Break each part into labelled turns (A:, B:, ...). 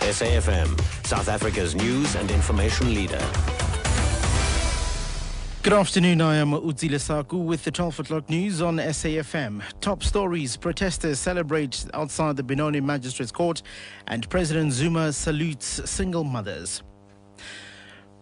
A: SAfm, South Africa's news and information leader.
B: Good afternoon, I am Utsile Saku with the 12 o'clock news on SAfm. Top stories: protesters celebrate outside the Benoni Magistrates Court and President Zuma salutes single mothers.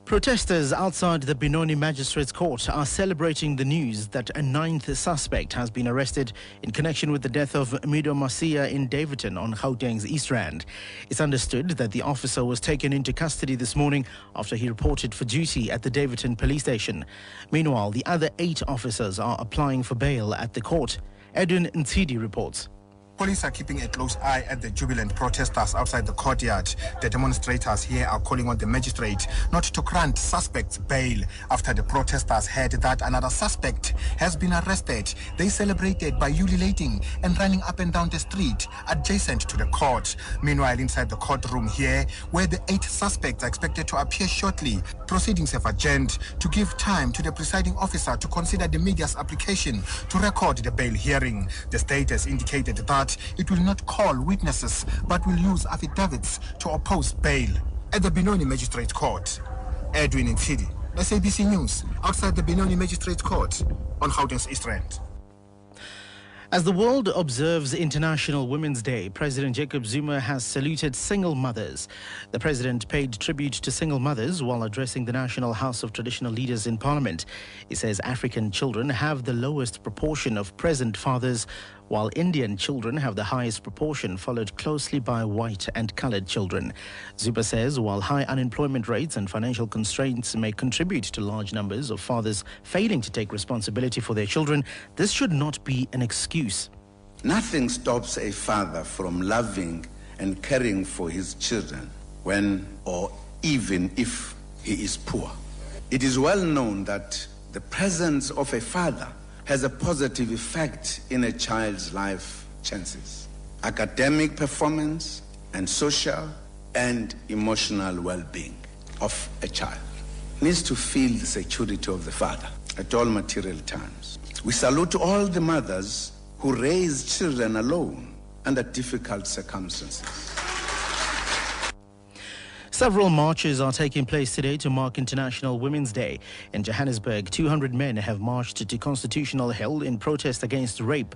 B: Protesters outside the Benoni Magistrates Court are celebrating the news that a ninth suspect has been arrested in connection with the death of Mido Masia in Davidton on Gauteng's East Rand. It's understood that the officer was taken into custody this morning after he reported for duty at the Davidton police station. Meanwhile, the other 8 officers are applying for bail at the court. Edwin Ntidi reports.
C: Police are keeping a close eye at the jubilant protesters outside the courtyard. The demonstrators here are calling on the magistrate not to grant suspects bail after the protesters heard that another suspect has been arrested. They celebrated by ululating and running up and down the street adjacent to the court. Meanwhile, inside the courtroom here, where the 8 suspects are expected to appear shortly, proceedings have adjourned to give time to the presiding officer to consider the media's application to record the bail hearing. The state has indicated that it will not call witnesses but will use affidavits to oppose bail. At the Benoni Magistrates Court, Edwin Ntidi, SABC News, outside the Benoni Magistrates Court on Gauteng's East Rand.
B: As the world observes International Women's Day, President Jacob Zuma has saluted single mothers. The president paid tribute to single mothers while addressing the National House of Traditional Leaders in Parliament. He says African children have the lowest proportion of present fathers, while Indian children have the highest proportion, followed closely by white and coloured children. Zuma says while high unemployment rates and financial constraints may contribute to large numbers of fathers failing to take responsibility for their children, this should not be an excuse.
D: Nothing stops a father from loving and caring for his children when or even if he is poor. It is well known that the presence of a father has a positive effect in a child's life chances, academic performance, and social and emotional well-being of a child. Needs to feel the security of the father at all material times. We salute all the mothers who raise children alone under difficult circumstances.
B: Several marches are taking place today to mark International Women's Day. In Johannesburg, 200 men have marched to Constitutional Hill in protest against rape.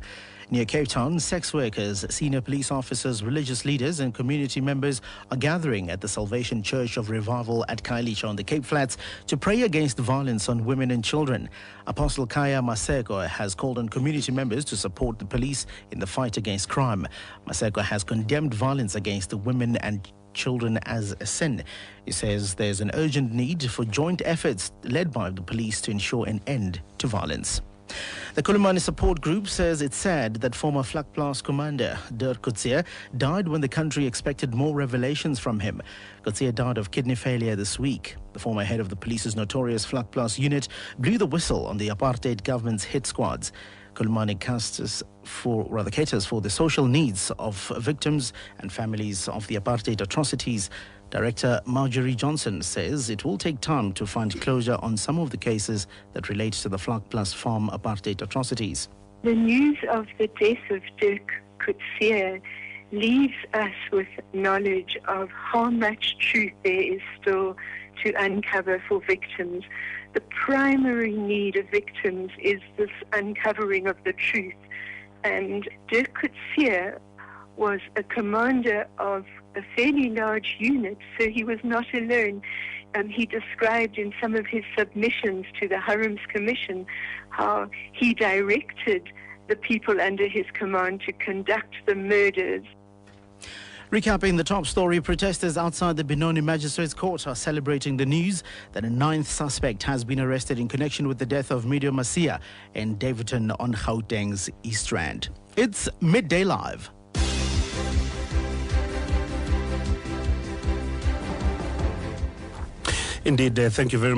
B: Near Cape Town, sex workers, senior police officers, religious leaders and community members are gathering at the Salvation Church of Revival at Khayelitsha on the Cape Flats to pray against violence on women and children. Apostle Kaya Maseko has called on community members to support the police in the fight against crime. Maseko has condemned violence against the women and children as a sin. He says there's an urgent need for joint efforts led by the police to ensure an end to violence. The Kulumani support group says it's sad that former Vlakplaas commander Dirk Coetzee died when the country expected more revelations from him. Coetzee died of kidney failure this week. The former head of the police's notorious Vlakplaas unit blew the whistle on the apartheid government's hit squads. Kulumani caters for the social needs of victims and families of the apartheid atrocities. Director Marjorie Johnson says it will take time to find closure on some of the cases that relate to the Vlakplaas farm apartheid atrocities.
E: The news of the death of Dirk Coetzee leaves us with knowledge of how much truth there is still to uncover for victims. The primary need of victims is this uncovering of the truth. And Dirk Coetzee was a commander of a fairly large unit, so he was not alone. He described in some of his submissions to the Hurrams Commission how he directed the people under his command to conduct the murders.
B: Recapping the top story, protesters outside the Benoni Magistrates Court are celebrating the news that a 9th suspect has been arrested in connection with the death of Mido Masia in Davidton on Gauteng's East Rand. It's Midday Live.
F: Indeed, thank you very much.